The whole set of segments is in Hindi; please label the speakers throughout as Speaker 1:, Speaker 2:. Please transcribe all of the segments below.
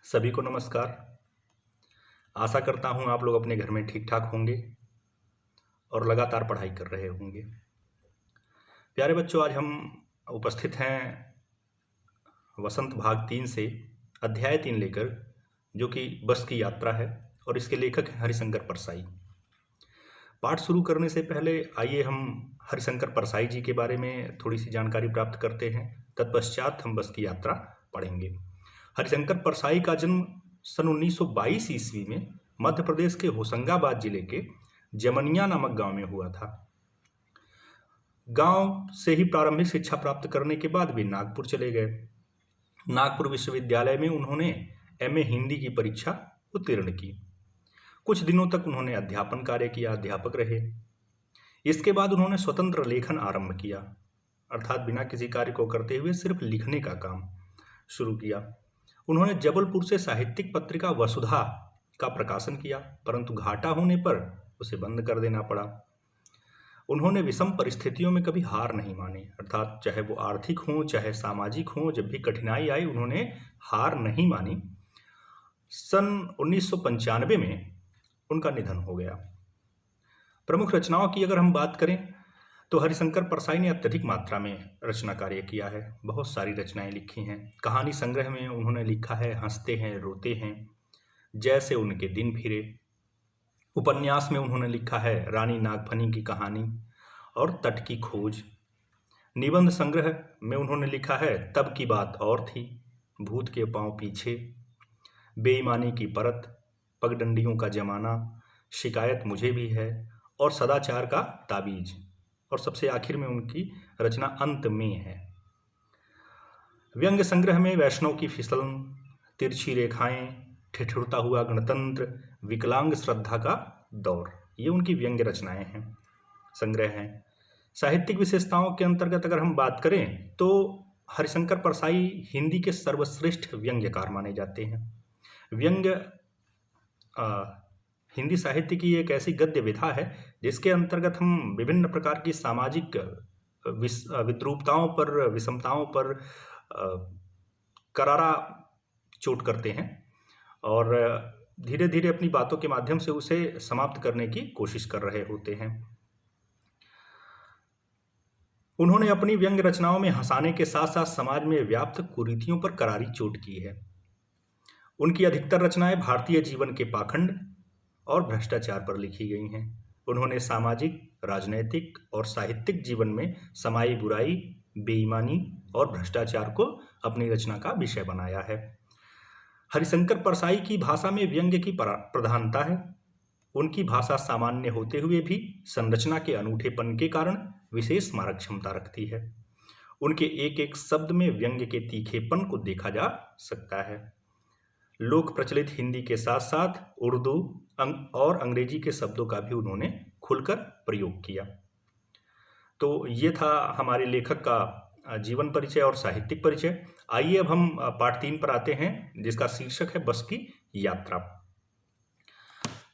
Speaker 1: सभी को नमस्कार। आशा करता हूँ आप लोग अपने घर में ठीक ठाक होंगे और लगातार पढ़ाई कर रहे होंगे। प्यारे बच्चों, आज हम उपस्थित हैं वसंत भाग 3 से अध्याय 3 लेकर, जो कि बस की यात्रा है और इसके लेखक हैं हरिशंकर परसाई। पाठ शुरू करने से पहले आइए हम हरिशंकर परसाई जी के बारे में थोड़ी सी जानकारी प्राप्त करते हैं। तत्पश्चात हम बस की यात्रा पढ़ेंगे। हरिशंकर परसाई का जन्म सन 1922 ईस्वी में मध्य प्रदेश के होशंगाबाद जिले के जमनिया नामक गांव में हुआ था। गांव से ही प्रारंभिक शिक्षा प्राप्त करने के बाद वे नागपुर चले गए। नागपुर विश्वविद्यालय में उन्होंने एमए हिंदी की परीक्षा उत्तीर्ण की। कुछ दिनों तक उन्होंने अध्यापन कार्य किया, अध्यापक रहे। इसके बाद उन्होंने स्वतंत्र लेखन आरंभ किया, अर्थात बिना किसी कार्य को करते हुए सिर्फ लिखने का काम शुरू किया। उन्होंने जबलपुर से साहित्यिक पत्रिका वसुधा का प्रकाशन किया, परंतु घाटा होने पर उसे बंद कर देना पड़ा। उन्होंने विषम परिस्थितियों में कभी हार नहीं मानी, अर्थात चाहे वो आर्थिक हो चाहे सामाजिक हो, जब भी कठिनाई आई उन्होंने हार नहीं मानी। सन 1995 में उनका निधन हो गया। प्रमुख रचनाओं की अगर हम बात करें तो हरिशंकर परसाई ने अत्यधिक मात्रा में रचना कार्य किया है। बहुत सारी रचनाएं लिखी हैं। कहानी संग्रह में उन्होंने लिखा है हंसते हैं रोते हैं, जैसे उनके दिन फिरे। उपन्यास में उन्होंने लिखा है रानी नागफनी की कहानी और तट की खोज। निबंध संग्रह में उन्होंने लिखा है तब की बात और थी, भूत के पांव पीछे, बेईमानी की परत, पगडंडियों का जमाना, शिकायत मुझे भी है और सदाचार का ताबीज। और सबसे आखिर में उनकी रचना अंत में है। व्यंग्य संग्रह में वैष्णव की फिसलन, तिरछी रेखाएं, ठिठुरता हुआ गणतंत्र, विकलांग श्रद्धा का दौर, ये उनकी व्यंग्य रचनाएं हैं, संग्रह हैं। साहित्यिक विशेषताओं के अंतर्गत अगर हम बात करें तो हरिशंकर परसाई हिंदी के सर्वश्रेष्ठ व्यंग्यकार माने जाते हैं। व्यंग्य हिंदी साहित्य की एक ऐसी गद्य विधा है जिसके अंतर्गत हम विभिन्न प्रकार की सामाजिक विद्रूपताओं पर, विषमताओं पर करारा चोट करते हैं और धीरे धीरे अपनी बातों के माध्यम से उसे समाप्त करने की कोशिश कर रहे होते हैं। उन्होंने अपनी व्यंग्य रचनाओं में हंसाने के साथ साथ समाज में व्याप्त कुरीतियों पर करारी चोट की है। उनकी अधिकतर रचनाएं भारतीय जीवन के पाखंड और भ्रष्टाचार पर लिखी गई हैं। उन्होंने सामाजिक, राजनैतिक और साहित्यिक जीवन में समाई बुराई, बेईमानी और भ्रष्टाचार को अपनी रचना का विषय बनाया है। हरिशंकर परसाई की भाषा में व्यंग्य की प्रधानता है। उनकी भाषा सामान्य होते हुए भी संरचना के अनूठेपन के कारण विशेष मारक क्षमता रखती है। उनके एक एक शब्द में व्यंग्य के तीखेपन को देखा जा सकता है। लोक प्रचलित हिंदी के साथ साथ उर्दू और अंग्रेजी के शब्दों का भी उन्होंने खुलकर प्रयोग किया। तो ये था हमारे लेखक का जीवन परिचय और साहित्यिक परिचय। आइए अब हम पाठ 3 पर आते हैं, जिसका शीर्षक है बस की यात्रा।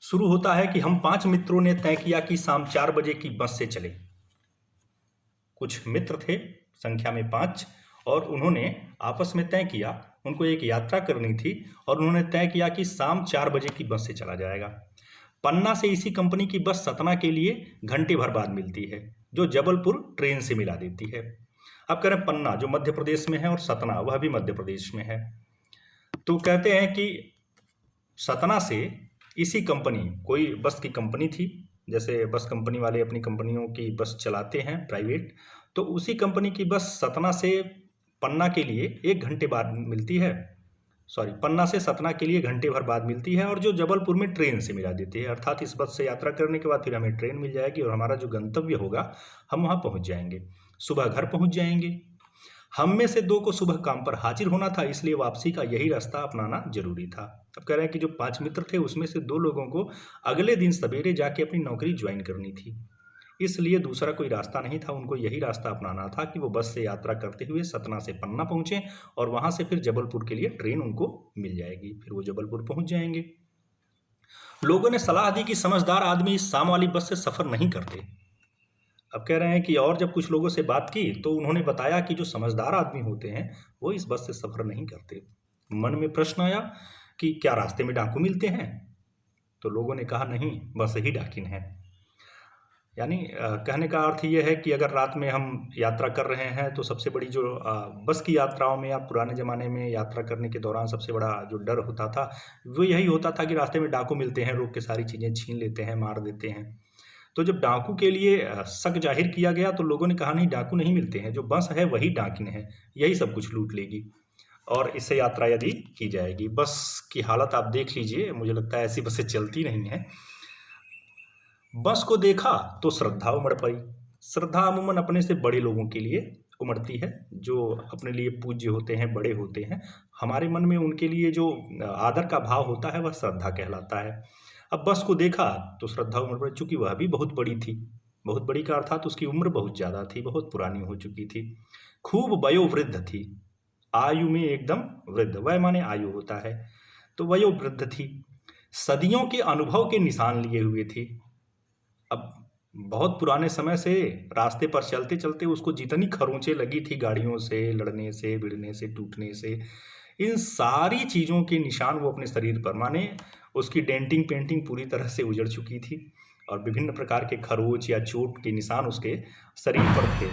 Speaker 1: शुरू होता है कि हम 5 मित्रों ने तय किया कि शाम 4 बजे की बस से चले। कुछ मित्र थे, संख्या में 5, और उन्होंने आपस में तय किया, उनको एक यात्रा करनी थी और उन्होंने तय किया कि शाम 4 बजे की बस से चला जाएगा। पन्ना से इसी कंपनी की बस सतना के लिए घंटे भर बाद मिलती है, जो जबलपुर ट्रेन से मिला देती है। अब कह रहे हैं पन्ना जो मध्य प्रदेश में है और सतना वह भी मध्य प्रदेश में है। तो कहते हैं कि सतना से इसी कंपनी, कोई बस की कंपनी थी, जैसे बस कंपनी वाले अपनी कंपनियों की बस चलाते हैं प्राइवेट, तो उसी कंपनी की बस सतना से पन्ना के लिए 1 घंटे बाद मिलती है, पन्ना से सतना के लिए घंटे भर बाद मिलती है, और जो जबलपुर में ट्रेन से मिला देती है। अर्थात इस बस से यात्रा करने के बाद फिर हमें ट्रेन मिल जाएगी और हमारा जो गंतव्य होगा हम वहाँ पहुँच जाएंगे, सुबह घर पहुँच जाएंगे। हम में से 2 को सुबह काम पर हाजिर होना था, इसलिए वापसी का यही रास्ता अपनाना जरूरी था। अब कह रहे हैं कि जो 5 मित्र थे उसमें से 2 लोगों को अगले दिन सवेरे जाके अपनी नौकरी ज्वाइन करनी थी, इसलिए दूसरा कोई रास्ता नहीं था। उनको यही रास्ता अपनाना था कि वो बस से यात्रा करते हुए सतना से पन्ना पहुंचे और वहां से फिर जबलपुर के लिए ट्रेन उनको मिल जाएगी, फिर वो जबलपुर पहुंच जाएंगे। लोगों ने सलाह दी कि समझदार आदमी इस शाम वाली बस से सफर नहीं करते। अब कह रहे हैं कि और जब कुछ लोगों से बात की तो उन्होंने बताया कि जो समझदार आदमी होते हैं वो इस बस से सफर नहीं करते। मन में प्रश्न आया कि क्या रास्ते में डाकू मिलते हैं? तो लोगों ने कहा नहीं, बस ही डाकिन है। यानी कहने का अर्थ ये है कि अगर रात में हम यात्रा कर रहे हैं तो सबसे बड़ी जो बस की यात्राओं में या पुराने ज़माने में यात्रा करने के दौरान सबसे बड़ा जो डर होता था वो यही होता था कि रास्ते में डाकू मिलते हैं, रोक के सारी चीज़ें छीन लेते हैं, मार देते हैं। तो जब डाकू के लिए शक जाहिर किया गया तो लोगों ने कहा नहीं, डाकू नहीं मिलते हैं, जो बस है वही डाकिन है, यही सब कुछ लूट लेगी और इससे यात्रा यदि की जाएगी। बस की हालत आप देख लीजिए, मुझे लगता है ऐसी बसें चलती नहीं हैं। बस को देखा तो श्रद्धा उमड़ पड़ी। श्रद्धा अमूमन अपने से बड़े लोगों के लिए उमड़ती है, जो अपने लिए पूज्य होते हैं, बड़े होते हैं। हमारे मन में उनके लिए जो आदर का भाव होता है वह श्रद्धा कहलाता है। अब बस को देखा तो श्रद्धा उमड़ पड़ी, चूंकि वह भी बहुत बड़ी थी। बहुत बड़ी का अर्थात उसकी उम्र बहुत ज़्यादा थी, बहुत पुरानी हो चुकी थी, खूब वयोवृद्ध थी, आयु में एकदम वृद्ध। वय माने आयु होता है, तो वयोवृद्ध थी, सदियों के अनुभव के निशान लिए हुए थी। अब बहुत पुराने समय से रास्ते पर चलते चलते उसको जितनी खरोंचें लगी थी गाड़ियों से लड़ने से, भिड़ने से, टूटने से, इन सारी चीज़ों के निशान वो अपने शरीर पर, माने उसकी डेंटिंग पेंटिंग पूरी तरह से उजड़ चुकी थी और विभिन्न प्रकार के खरोच या चोट के निशान उसके शरीर पर थे।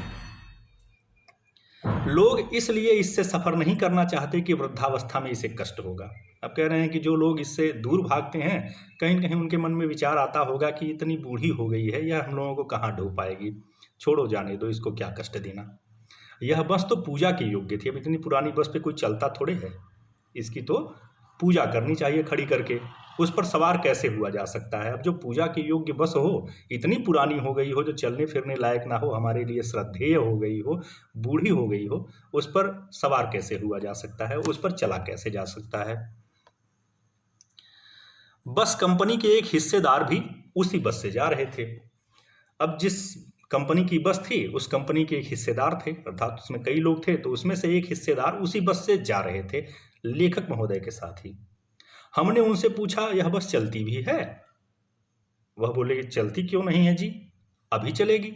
Speaker 1: लोग इसलिए इससे सफ़र नहीं करना चाहते कि वृद्धावस्था में इसे कष्ट होगा। अब कह रहे हैं कि जो लोग इससे दूर भागते हैं, कहीं न कहीं उनके मन में विचार आता होगा कि इतनी बूढ़ी हो गई है, यह हम लोगों को कहाँ ढो पाएगी, छोड़ो, जाने दो, इसको क्या कष्ट देना। यह बस तो पूजा के योग्य थी, अब इतनी पुरानी बस पे कोई चलता थोड़े है, इसकी तो पूजा करनी चाहिए खड़ी करके। उस पर सवार कैसे हुआ जा सकता है? अब जो पूजा के योग्य बस हो, इतनी पुरानी हो गई हो, जो चलने फिरने लायक ना हो, हमारे लिए श्रद्धेय हो गई हो, बूढ़ी हो गई हो, उस पर सवार कैसे हुआ जा सकता है? उस पर चला कैसे जा सकता है? बस कंपनी के एक हिस्सेदार भी उसी बस से जा रहे थे। अब जिस कंपनी की बस थी उस कंपनी के एक हिस्सेदार थे, अर्थात उसमें कई लोग थे, तो उसमें से एक हिस्सेदार उसी बस से जा रहे थे लेखक महोदय के साथ ही। हमने उनसे पूछा, यह बस चलती भी है? वह बोले, चलती क्यों नहीं है जी, अभी चलेगी।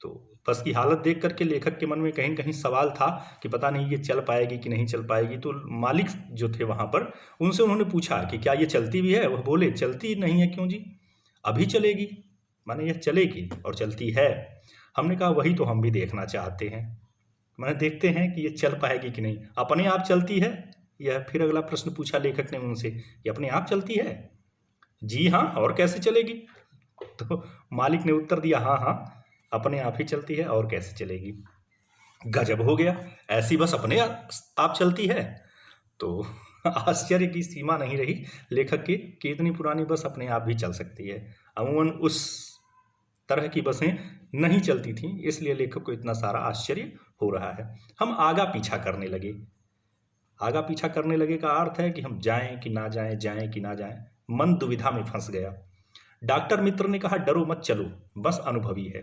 Speaker 1: तो बस की हालत देख करके लेखक के मन में कहीं कहीं सवाल था कि पता नहीं ये चल पाएगी कि नहीं चल पाएगी। तो मालिक जो थे वहाँ पर, उनसे उन्होंने पूछा कि क्या ये चलती भी है? वह बोले, चलती नहीं है क्यों जी, अभी चलेगी, माने यह चलेगी और चलती है। हमने कहा वही तो हम भी देखना चाहते हैं, माने देखते हैं कि ये चल पाएगी कि नहीं, अपने आप चलती है? यह फिर अगला प्रश्न पूछा लेखक ने उनसे, ये अपने आप चलती है? जी हाँ, और कैसे चलेगी? तो मालिक ने उत्तर दिया, हाँ हाँ, अपने आप ही चलती है, और कैसे चलेगी। गजब हो गया, ऐसी बस अपने आप चलती है? तो आश्चर्य की सीमा नहीं रही लेखक की कि इतनी पुरानी बस अपने आप भी चल सकती है। अमूमन उस तरह की बसें नहीं चलती थीं, इसलिए लेखक को इतना सारा आश्चर्य हो रहा है। हम आगा पीछा करने लगे। आगा पीछा करने लगे का अर्थ है कि हम जाएं कि ना जाएं, जाएं कि ना जाएं। मन दुविधा में फंस गया। डॉक्टर मित्र ने कहा, डरो मत, चलो, बस अनुभवी है।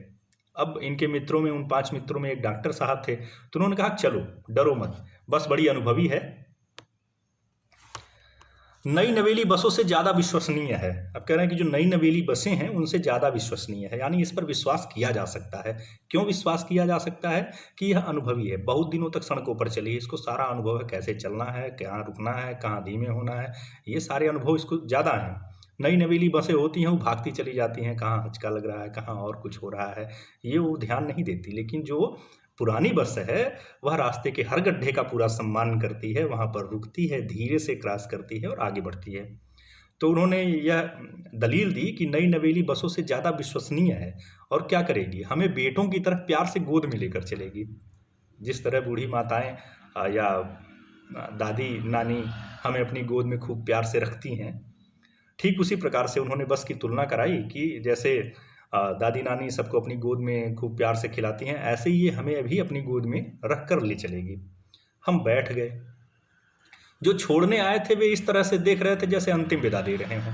Speaker 1: अब इनके मित्रों में, उन 5 मित्रों में एक डॉक्टर साहब थे, तो उन्होंने कहा, चलो, डरो मत, बस बड़ी अनुभवी है, नई नवेली बसों से ज़्यादा विश्वसनीय है। अब कह रहे हैं कि जो नई नवेली बसें हैं उनसे ज़्यादा विश्वसनीय है, यानी इस पर विश्वास किया जा सकता है। क्यों विश्वास किया जा सकता है? कि यह अनुभवी है, बहुत दिनों तक सड़कों पर चली है, इसको सारा अनुभव है, कैसे चलना है, कहाँ रुकना है, कहाँ धीमे होना है, ये सारे अनुभव इसको ज़्यादा हैं। नई नवेली बसें होती हैं, वो भागती चली जाती हैं, कहाँ हचका लग रहा है, कहाँ और कुछ हो रहा है, ये वो ध्यान नहीं देती। लेकिन जो पुरानी बस है वह रास्ते के हर गड्ढे का पूरा सम्मान करती है, वहाँ पर रुकती है, धीरे से क्रॉस करती है और आगे बढ़ती है। तो उन्होंने यह दलील दी कि नई नवेली बसों से ज़्यादा विश्वसनीय है और क्या करेगी, हमें बेटों की तरह प्यार से गोद में लेकर चलेगी। जिस तरह बूढ़ी माताएं या दादी नानी हमें अपनी गोद में खूब प्यार से रखती हैं, ठीक उसी प्रकार से उन्होंने बस की तुलना कराई कि जैसे दादी नानी सबको अपनी गोद में खूब प्यार से खिलाती हैं, ऐसे ही ये हमें भी अपनी गोद में रख कर ले चलेगी। हम बैठ गए। जो छोड़ने आए थे वे इस तरह से देख रहे थे जैसे अंतिम विदा दे रहे हों।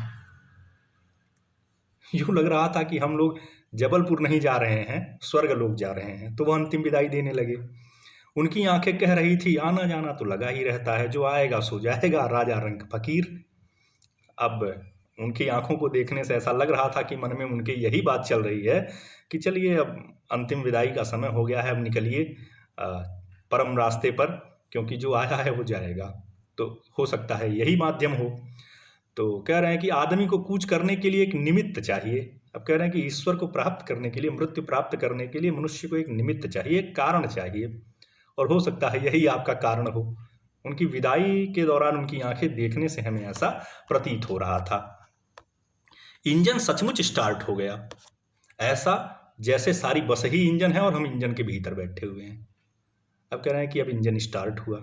Speaker 1: यूँ लग रहा था कि हम लोग जबलपुर नहीं जा रहे हैं, स्वर्ग लोग जा रहे हैं। तो वह अंतिम विदाई देने लगे। उनकी आंखें कह रही थी, आना जाना तो लगा ही रहता है, जो आएगा सो जाएगा, राजा रंग फकीर। अब उनकी आंखों को देखने से ऐसा लग रहा था कि मन में उनके यही बात चल रही है कि चलिए अब अंतिम विदाई का समय हो गया है, अब निकलिए परम रास्ते पर, क्योंकि जो आया है वो जाएगा। तो हो सकता है यही माध्यम हो। तो कह रहे हैं कि आदमी को कूच करने के लिए एक निमित्त चाहिए। अब कह रहे हैं कि ईश्वर को प्राप्त करने के लिए, मृत्यु प्राप्त करने के लिए मनुष्य को एक निमित्त चाहिए, एक कारण चाहिए, और हो सकता है यही आपका कारण हो। उनकी विदाई के दौरान उनकी आंखें देखने से हमें ऐसा प्रतीत हो रहा था। इंजन सचमुच स्टार्ट हो गया, ऐसा जैसे सारी बस ही इंजन है और हम इंजन के भीतर बैठे हुए हैं। अब कह रहे हैं कि अब इंजन स्टार्ट हुआ।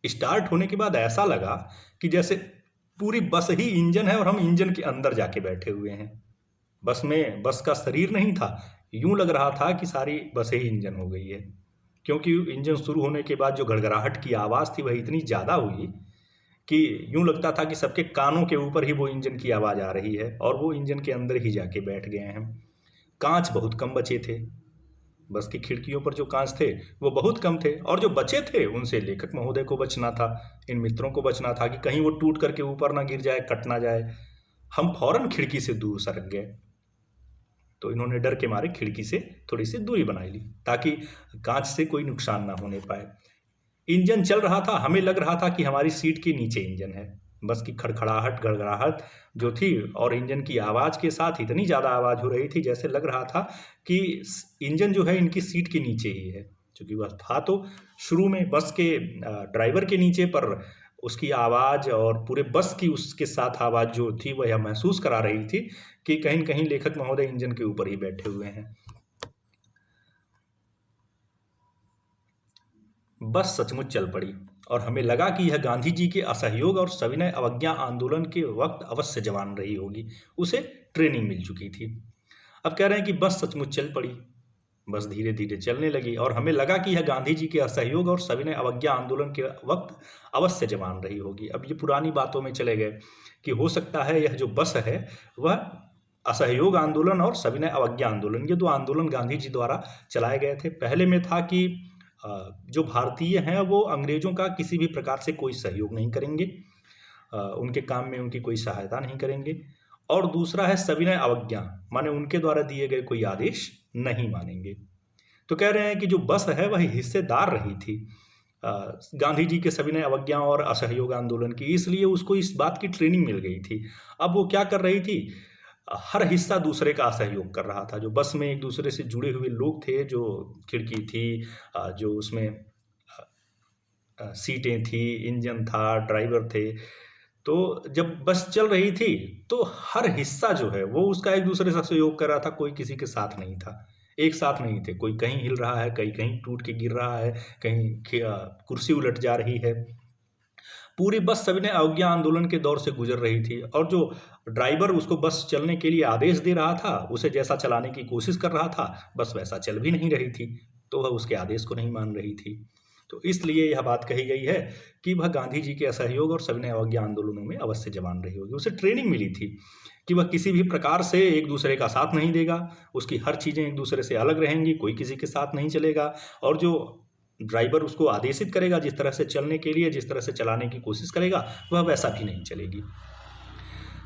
Speaker 1: स्टार्ट होने के बाद ऐसा लगा कि जैसे पूरी बस ही इंजन है और हम इंजन के अंदर जाके बैठे हुए हैं। बस में बस का शरीर नहीं था, यूं लग रहा था कि सारी बस ही इंजन हो गई है, क्योंकि इंजन शुरू होने के बाद जो गड़गड़ाहट की आवाज़ थी वह इतनी ज़्यादा हुई कि यूं लगता था कि सबके कानों के ऊपर ही वो इंजन की आवाज़ आ रही है और वो इंजन के अंदर ही जाके बैठ गए हैं। कांच बहुत कम बचे थे, बस की खिड़कियों पर जो कांच थे वो बहुत कम थे, और जो बचे थे उनसे लेखक महोदय को बचना था, इन मित्रों को बचना था कि कहीं वो टूट करके ऊपर ना गिर जाए, कट ना जाए। हम फौरन खिड़की से दूर सरक गए। तो इन्होंने डर के मारे खिड़की से थोड़ी सी दूरी बनाई ली ताकि कांच से कोई नुकसान ना होने पाए। इंजन चल रहा था, हमें लग रहा था कि हमारी सीट के नीचे इंजन है। बस की खड़खड़ाहट, गड़गड़ाहट जो थी और इंजन की आवाज़ के साथ इतनी ज़्यादा आवाज़ हो रही थी जैसे लग रहा था कि इंजन जो है इनकी सीट के नीचे ही है। क्योंकि वह था तो शुरू में बस के ड्राइवर के नीचे, पर उसकी आवाज़ और पूरे बस की उसके साथ आवाज़ जो थी वह यह महसूस करा रही थी कि कहीं न कहीं लेखक महोदय इंजन के ऊपर ही बैठे हुए हैं। बस सचमुच चल पड़ी और हमें लगा कि यह गांधी जी के असहयोग और सविनय अवज्ञा आंदोलन के वक्त अवश्य जवान रही होगी। उसे ट्रेनिंग मिल चुकी थी। अब कह रहे हैं कि बस सचमुच चल पड़ी, बस धीरे धीरे चलने लगी और हमें लगा कि यह गांधी जी के असहयोग और सविनय अवज्ञा आंदोलन के वक्त अवश्य जवान रही होगी। अब ये पुरानी बातों में चले गए कि हो सकता है यह जो बस है वह असहयोग आंदोलन और सविनय अवज्ञा आंदोलन, ये दो आंदोलन गांधी जी द्वारा चलाए गए थे। पहले में था कि जो भारतीय हैं वो अंग्रेजों का किसी भी प्रकार से कोई सहयोग नहीं करेंगे, उनके काम में उनकी कोई सहायता नहीं करेंगे, और दूसरा है सविनय अवज्ञा, माने उनके द्वारा दिए गए कोई आदेश नहीं मानेंगे। तो कह रहे हैं कि जो बस है वह हिस्सेदार रही थी गांधी जी के सविनय अवज्ञा और असहयोग आंदोलन की, इसलिए उसको इस बात की ट्रेनिंग मिल गई थी। अब वो क्या कर रही थी, हर हिस्सा दूसरे का असहयोग कर रहा था। जो बस में एक दूसरे से जुड़े हुए लोग थे, जो खिड़की थी, जो उसमें सीटें थी, इंजन था, ड्राइवर थे, तो जब बस चल रही थी तो हर हिस्सा जो है वो उसका एक दूसरे से सहयोग कर रहा था, कोई किसी के साथ नहीं था, एक साथ नहीं थे। कोई कहीं हिल रहा है, कहीं कहीं टूट के गिर रहा है, कहीं कुर्सी उलट जा रही है। पूरी बस सविनय अवज्ञा आंदोलन के दौर से गुजर रही थी और जो ड्राइवर उसको बस चलने के लिए आदेश दे रहा था, उसे जैसा चलाने की कोशिश कर रहा था, बस वैसा चल भी नहीं रही थी, तो वह उसके आदेश को नहीं मान रही थी। तो इसलिए यह बात कही गई है कि वह गांधी जी के असहयोग और सविनय अवज्ञा आंदोलनों में अवश्य जवान रही होगी। उसे ट्रेनिंग मिली थी कि वह किसी भी प्रकार से एक दूसरे का साथ नहीं देगा, उसकी हर चीज़ें एक दूसरे से अलग रहेंगी, कोई किसी के साथ नहीं चलेगा, और जो ड्राइवर उसको आदेशित करेगा जिस तरह से चलने के लिए, जिस तरह से चलाने की कोशिश करेगा, वह वैसा भी नहीं चलेगी।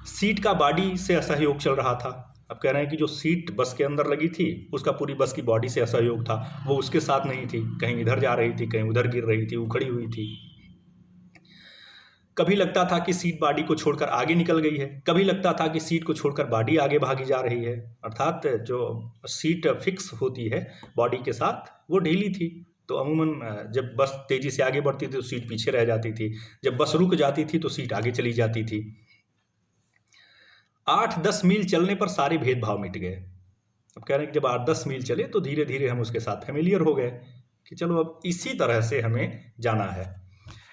Speaker 1: सीट का बॉडी से असहयोग चल रहा था। अब कह रहे हैं कि जो सीट बस के अंदर लगी थी उसका पूरी बस की बॉडी से असहयोग था, वो उसके साथ नहीं थी, कहीं इधर जा रही थी, कहीं उधर गिर रही थी, उखड़ी हुई थी। कभी लगता था कि सीट बॉडी को छोड़कर आगे निकल गई है, कभी लगता था कि सीट को छोड़कर बॉडी आगे भागी जा रही है, अर्थात जो सीट फिक्स होती है बॉडी के साथ वो ढीली थी। तो अमूमन जब बस तेज़ी से आगे बढ़ती थी तो सीट पीछे रह जाती थी, जब बस रुक जाती थी तो सीट आगे चली जाती थी। 8-10 मील चलने पर सारे भेदभाव मिट गए। अब कह रहे हैं कि जब 8-10 मील चले तो धीरे धीरे हम उसके साथ फेमिलियर हो गए कि चलो अब इसी तरह से हमें जाना है।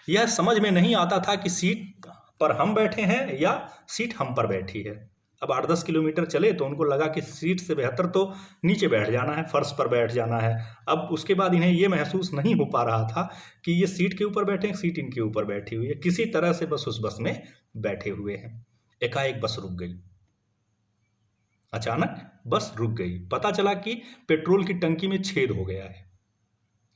Speaker 1: यह समझ में नहीं आता था कि सीट पर हम बैठे हैं या सीट हम पर बैठी है। अब 8-10 किलोमीटर चले तो उनको लगा कि सीट से बेहतर तो नीचे बैठ जाना है, फर्श पर बैठ जाना है। अब उसके बाद इन्हें ये महसूस नहीं हो पा रहा था कि ये सीट के ऊपर बैठे हैं, सीट इनके ऊपर बैठी हुई है, किसी तरह से बस उस बस में बैठे हुए हैं। एकाएक बस रुक गई, अचानक बस रुक गई। पता चला कि पेट्रोल की टंकी में छेद हो गया है।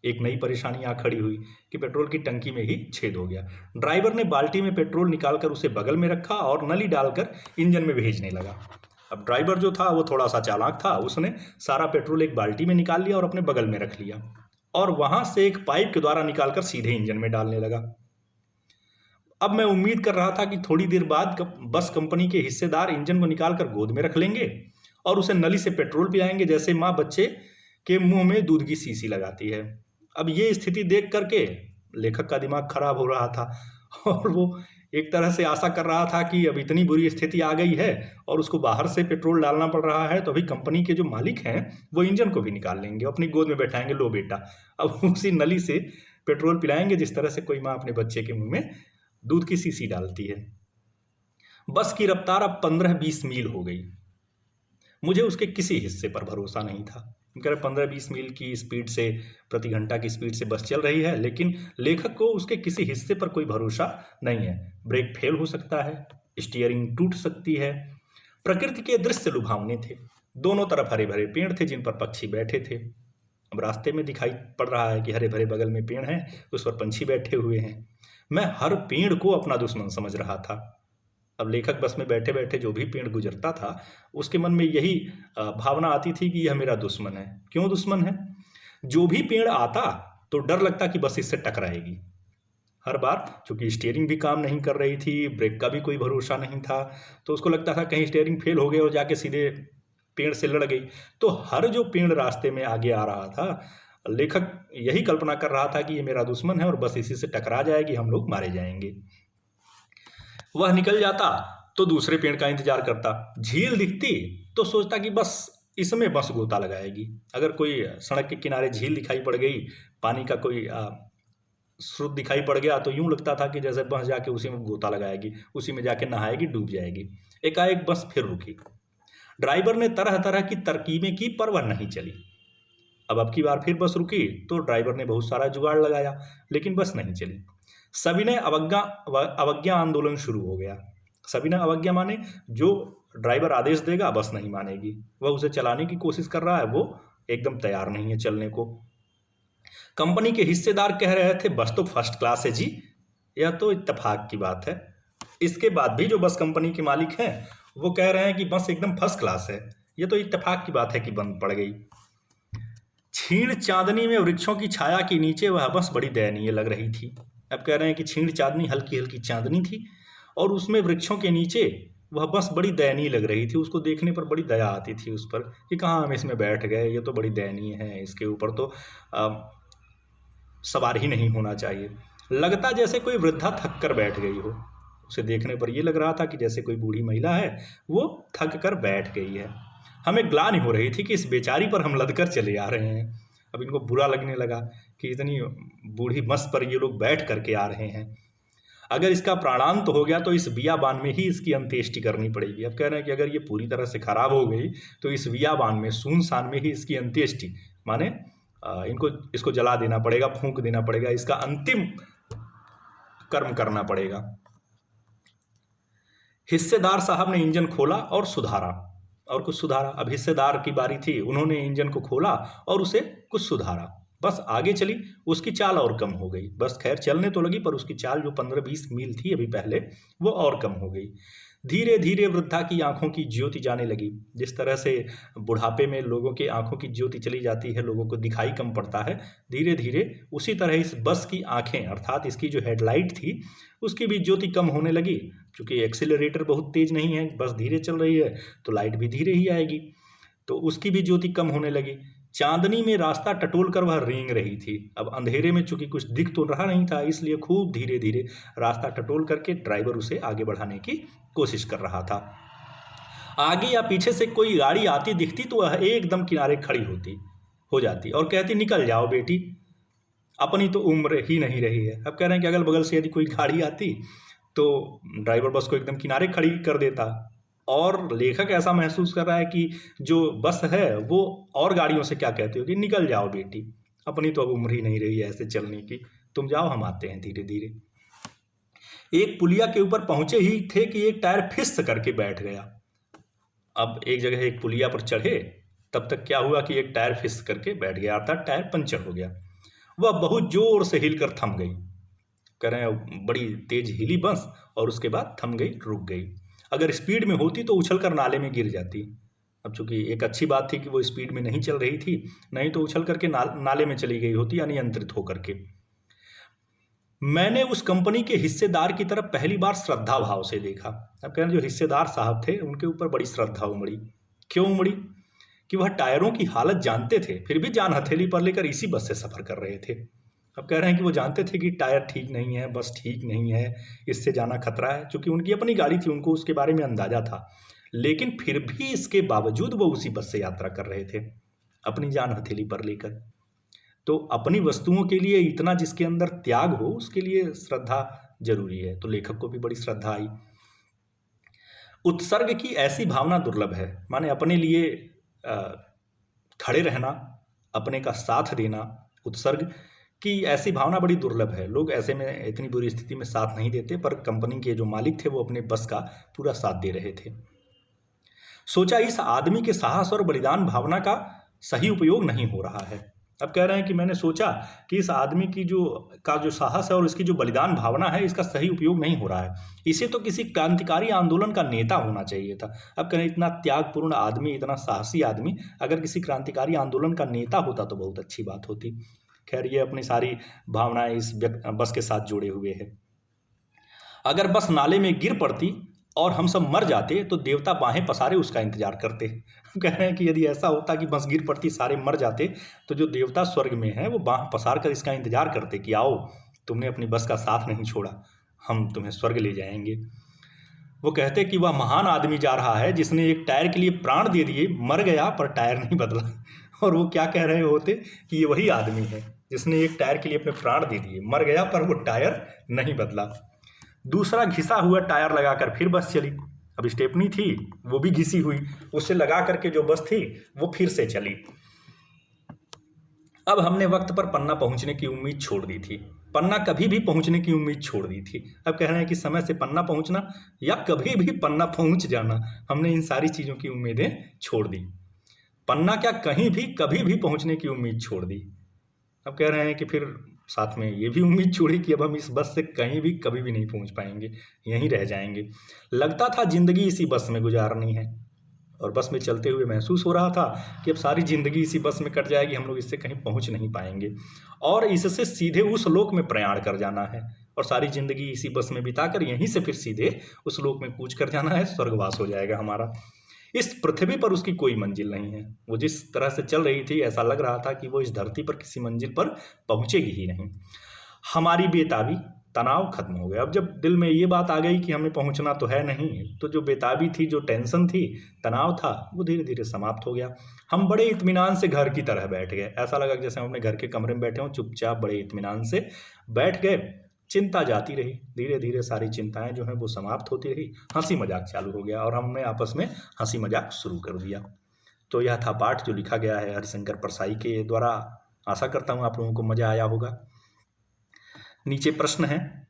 Speaker 1: एक नई परेशानी आ खड़ी हुई कि पेट्रोल की टंकी में ही छेद हो गया। ड्राइवर ने बाल्टी में पेट्रोल निकालकर उसे बगल में रखा और नली डालकर इंजन में भेजने लगा। अब ड्राइवर जो था वो थोड़ा सा चालाक था, उसने सारा पेट्रोल एक बाल्टी में निकाल लिया और अपने बगल में रख लिया और वहां से एक पाइप के द्वारा निकालकर सीधे इंजन में डालने लगा। अब मैं उम्मीद कर रहा था कि थोड़ी देर बाद बस कंपनी के हिस्सेदार इंजन को निकाल कर गोद में रख लेंगे और उसे नली से पेट्रोल पिलाएंगे, जैसे माँ बच्चे के मुंह में दूध की शीशी लगाती है। अब ये स्थिति देख करके लेखक का दिमाग खराब हो रहा था और वो एक तरह से आशा कर रहा था कि अब इतनी बुरी स्थिति आ गई है और उसको बाहर से पेट्रोल डालना पड़ रहा है, तो अभी कंपनी के जो मालिक हैं वो इंजन को भी निकाल लेंगे, अपनी गोद में बैठाएंगे, लो बेटा अब उसी नली से पेट्रोल पिलाएंगे जिस तरह से कोई माँ अपने बच्चे के मुंह में दूध की शीशी डालती है। बस की रफ्तार अब 15-20 मील हो गई। मुझे उसके किसी हिस्से पर भरोसा नहीं था। कह रहे 15-20 मील की स्पीड से, प्रति घंटा की स्पीड से बस चल रही है, लेकिन लेखक को उसके किसी हिस्से पर कोई भरोसा नहीं है। ब्रेक फेल हो सकता है, स्टीयरिंग टूट सकती है। प्रकृति के दृश्य लुभावने थे। दोनों तरफ हरे भरे पेड़ थे जिन पर पक्षी बैठे थे। अब रास्ते में दिखाई पड़ रहा है कि हरे भरे बगल में पेड़ हैं, उस पर पंछी बैठे हुए हैं। मैं हर पेड़ को अपना दुश्मन समझ रहा था। अब लेखक बस में बैठे बैठे जो भी पेड़ गुजरता था उसके मन में यही भावना आती थी कि यह मेरा दुश्मन है। क्यों दुश्मन है? जो भी पेड़ आता तो डर लगता कि बस इससे टकराएगी। हर बार चूंकि स्टीयरिंग भी काम नहीं कर रही थी, ब्रेक का भी कोई भरोसा नहीं था, तो उसको लगता था कहीं स्टीयरिंग फेल हो गई और जाके सीधे पेड़ से लड़ गई। तो हर जो पेड़ रास्ते में आगे आ रहा था, लेखक यही कल्पना कर रहा था कि ये मेरा दुश्मन है और बस इसी से टकरा जाएगी, हम लोग मारे जाएंगे। वह निकल जाता तो दूसरे पेड़ का इंतजार करता। झील दिखती तो सोचता कि बस इसमें बस गोता लगाएगी। अगर कोई सड़क के किनारे झील दिखाई पड़ गई, पानी का कोई स्रोत दिखाई पड़ गया, तो यूं लगता था कि जैसे बस जाके उसी में गोता लगाएगी, उसी में जाके नहाएगी, डूब जाएगी। एकाएक बस फिर रुकी। ड्राइवर ने तरह तरह की तरकीबें की पर वह नहीं चली। अब की बार फिर बस रुकी तो ड्राइवर ने बहुत सारा जुगाड़ लगाया, लेकिन बस नहीं चली। सविनय अवज्ञा आंदोलन शुरू हो गया। सविनय अवज्ञा माने जो ड्राइवर आदेश देगा बस नहीं मानेगी, वह उसे चलाने की कोशिश कर रहा है, वो एकदम तैयार नहीं है चलने को। कंपनी के हिस्सेदार कह रहे थे बस तो फर्स्ट क्लास है जी, यह तो इत्तेफाक की बात है। इसके बाद भी जो बस कंपनी के मालिक हैं वो कह रहे हैं कि बस एकदम फर्स्ट क्लास है, यह तो इत्तेफाक की बात है कि बंद पड़ गई। क्षीण चांदनी में वृक्षों की छाया के नीचे वह बस बड़ी दयनीय लग रही थी। अब कह रहे हैं कि क्षीण चांदनी, हल्की हल्की चांदनी थी और उसमें वृक्षों के नीचे वह बस बड़ी दयनीय लग रही थी। उसको देखने पर बड़ी दया आती थी उस पर कि कहाँ हम इसमें बैठ गए, ये तो बड़ी दयनीय है, इसके ऊपर तो सवार ही नहीं होना चाहिए। लगता जैसे कोई वृद्धा थक कर बैठ गई हो। उसे देखने पर यह लग रहा था कि जैसे कोई बूढ़ी महिला है, वो थक कर बैठ गई है। हमें ग्लानि हो रही थी कि इस बेचारी पर हम लदकर चले आ रहे हैं। अब इनको बुरा लगने लगा कि इतनी बूढ़ी बस पर ये लोग बैठ करके आ रहे हैं। अगर इसका प्राणांत हो गया तो इस बियाबान में ही इसकी अंत्येष्टि करनी पड़ेगी। अब कह रहे हैं कि अगर ये पूरी तरह से खराब हो गई तो इस बियाबान में, सुनसान में ही इसकी अंत्येष्टि, माने इसको जला देना पड़ेगा, फूंक देना पड़ेगा, इसका अंतिम कर्म करना पड़ेगा। हिस्सेदार साहब ने इंजन खोला और सुधारा और कुछ सुधारा। अब हिस्सेदार की बारी थी, उन्होंने इंजन को खोला और उसे कुछ सुधारा। बस आगे चली, उसकी चाल और कम हो गई। बस खैर चलने तो लगी पर उसकी चाल जो 15-20 मील थी अभी पहले, वो और कम हो गई। धीरे धीरे वृद्धा की आंखों की ज्योति जाने लगी। जिस तरह से बुढ़ापे में लोगों की आंखों की ज्योति चली जाती है, लोगों को दिखाई कम पड़ता है, धीरे धीरे उसी तरह इस बस की आंखें, अर्थात इसकी जो हेडलाइट थी उसकी भी ज्योति कम होने लगी। क्योंकि एक्सीलरेटर बहुत तेज नहीं है, बस धीरे चल रही है तो लाइट भी धीरे ही आएगी, तो उसकी भी ज्योति कम होने लगी। चांदनी में रास्ता टटोल कर वह रेंग रही थी। अब अंधेरे में चूंकि कुछ दिख तो रहा नहीं था, इसलिए खूब धीरे धीरे रास्ता टटोल करके ड्राइवर उसे आगे बढ़ाने की कोशिश कर रहा था। आगे या पीछे से कोई गाड़ी आती दिखती तो वह एकदम किनारे खड़ी हो जाती और कहती निकल जाओ बेटी, अपनी तो उम्र ही नहीं रही है। अब कह रहे हैं कि अगल बगल से यदि कोई गाड़ी आती तो ड्राइवर बस को एकदम किनारे खड़ी कर देता। और लेखक ऐसा महसूस कर रहा है कि जो बस है वो और गाड़ियों से क्या कहती होगी, निकल जाओ बेटी, अपनी तो अब उम्र ही नहीं रही है ऐसे चलने की, तुम जाओ हम आते हैं धीरे धीरे। एक पुलिया के ऊपर पहुंचे ही थे कि एक टायर फिस करके बैठ गया। अब एक जगह एक पुलिया पर चढ़े, तब तक क्या हुआ कि एक टायर फिस करके बैठ गया, अर्थात टायर पंचर हो गया। वह बहुत जोर से हिलकर थम गई। कह रहे हैं बड़ी तेज हिली बस और उसके बाद थम गई, रुक गई। अगर स्पीड में होती तो उछलकर नाले में गिर जाती। अब चूंकि एक अच्छी बात थी कि वो स्पीड में नहीं चल रही थी, नहीं तो उछल करके नाले में चली गई होती अनियंत्रित होकर के। मैंने उस कंपनी के हिस्सेदार की तरफ पहली बार श्रद्धा भाव से देखा। अब कह रहे हैं जो हिस्सेदार साहब थे उनके ऊपर बड़ी श्रद्धा उमड़ी। क्यों उमड़ी? कि वह टायरों की हालत जानते थे, फिर भी जान हथेली पर लेकर इसी बस से सफर कर रहे थे। अब कह रहे हैं कि वो जानते थे कि टायर ठीक नहीं है, बस ठीक नहीं है, इससे जाना खतरा है। चूंकि उनकी अपनी गाड़ी थी, उनको उसके बारे में अंदाजा था, लेकिन फिर भी इसके बावजूद वो उसी बस से यात्रा कर रहे थे, अपनी जान हथेली पर लेकर। तो अपनी वस्तुओं के लिए इतना जिसके अंदर त्याग हो, उसके लिए श्रद्धा जरूरी है। तो लेखक को भी बड़ी श्रद्धा आई। उत्सर्ग की ऐसी भावना दुर्लभ है, माने अपने लिए खड़े रहना, अपने का साथ देना। उत्सर्ग की ऐसी भावना बड़ी दुर्लभ है। लोग ऐसे में इतनी बुरी स्थिति में साथ नहीं देते, पर कंपनी के जो मालिक थे वो अपने बस का पूरा साथ दे रहे थे। सोचा इस आदमी के साहस और बलिदान भावना का सही उपयोग नहीं हो रहा है। अब कह रहे हैं कि मैंने सोचा कि इस आदमी की जो साहस है और इसकी जो बलिदान भावना है, इसका सही उपयोग नहीं हो रहा है। इसे तो किसी क्रांतिकारी आंदोलन का नेता होना चाहिए था। अब कह रहे हैं इतना त्यागपूर्ण आदमी, इतना साहसी आदमी अगर किसी क्रांतिकारी आंदोलन का नेता होता तो बहुत अच्छी बात होती। खैर, ये अपनी सारी भावनाएं इस बस के साथ जोड़े हुए है। अगर बस नाले में गिर पड़ती और हम सब मर जाते तो देवता बाहें पसारे उसका इंतजार करते। कह रहे हैं कि यदि ऐसा होता कि बस गिर पड़ती, सारे मर जाते, तो जो देवता स्वर्ग में है वो बाह पसार कर इसका इंतजार करते कि आओ, तुमने अपनी बस का साथ नहीं छोड़ा, हम तुम्हें स्वर्ग ले जाएंगे। वो कहते कि वह महान आदमी जा रहा है जिसने एक टायर के लिए प्राण दे दिए, मर गया पर टायर नहीं बदला। और वो क्या कह रहे होते कि ये वही आदमी है जिसने एक टायर के लिए अपने प्राण दे दिए, मर गया पर वो टायर नहीं बदला। दूसरा घिसा हुआ टायर लगाकर फिर बस चली। अब स्टेपनी थी, वो भी घिसी हुई, उससे लगा करके जो बस थी वो फिर से चली। अब हमने वक्त पर पन्ना पहुंचने की उम्मीद छोड़ दी थी। पन्ना कभी भी पहुंचने की उम्मीद छोड़ दी थी। अब कह रहे हैं कि समय से पन्ना पहुंचना या कभी भी पन्ना पहुंच जाना, हमने इन सारी चीज़ों की उम्मीदें छोड़ दी। पन्ना क्या, कहीं भी कभी भी पहुंचने की उम्मीद छोड़ दी। अब कह रहे हैं कि फिर साथ में ये भी उम्मीद छोड़ी कि अब हम इस बस से कहीं भी कभी भी नहीं पहुंच पाएंगे, यहीं रह जाएंगे। लगता था जिंदगी इसी बस में गुजारनी है, और बस में चलते हुए महसूस हो रहा था कि अब सारी ज़िंदगी इसी बस में कट जाएगी, हम लोग इससे कहीं पहुंच नहीं पाएंगे, और इससे सीधे उस लोक में प्रयाण कर जाना है, और सारी ज़िंदगी इसी बस में बिताकर यहीं से फिर सीधे उस लोक में कूच कर जाना है, स्वर्गवास हो जाएगा हमारा। इस पृथ्वी पर उसकी कोई मंजिल नहीं है। वो जिस तरह से चल रही थी, ऐसा लग रहा था कि वो इस धरती पर किसी मंजिल पर पहुंचेगी ही नहीं। हमारी बेताबी, तनाव खत्म हो गया। अब जब दिल में ये बात आ गई कि हमें पहुंचना तो है नहीं, तो जो बेताबी थी, जो टेंशन थी, तनाव था, वो धीरे धीरे समाप्त हो गया। हम बड़े इत्मीनान से घर की तरह बैठ गए। ऐसा लगा जैसे हम अपने घर के कमरे में बैठे हों, चुपचाप बड़े इत्मीनान से बैठ गए। चिंता जाती रही, धीरे धीरे सारी चिंताएं जो हैं वो समाप्त होती रही। हंसी मजाक चालू हो गया और हमने आपस में हंसी मजाक शुरू कर दिया। तो यह था पाठ जो लिखा गया है हरिशंकर परसाई के द्वारा। आशा करता हूँ आप लोगों को मजा आया होगा। नीचे प्रश्न हैं,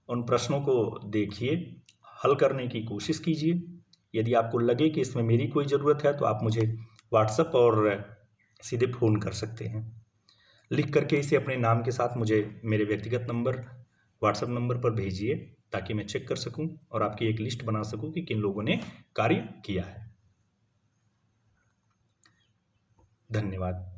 Speaker 1: उन प्रश्नों को देखिए, हल करने की कोशिश कीजिए। यदि आपको लगे कि इसमें मेरी कोई ज़रूरत है तो आप मुझे व्हाट्सएप और सीधे फ़ोन कर सकते हैं। लिख करके इसे अपने नाम के साथ मुझे मेरे व्यक्तिगत नंबर, व्हाट्सएप नंबर पर भेजिए, ताकि मैं चेक कर सकूं और आपकी एक लिस्ट बना सकूं कि किन लोगों ने कार्य किया है। धन्यवाद।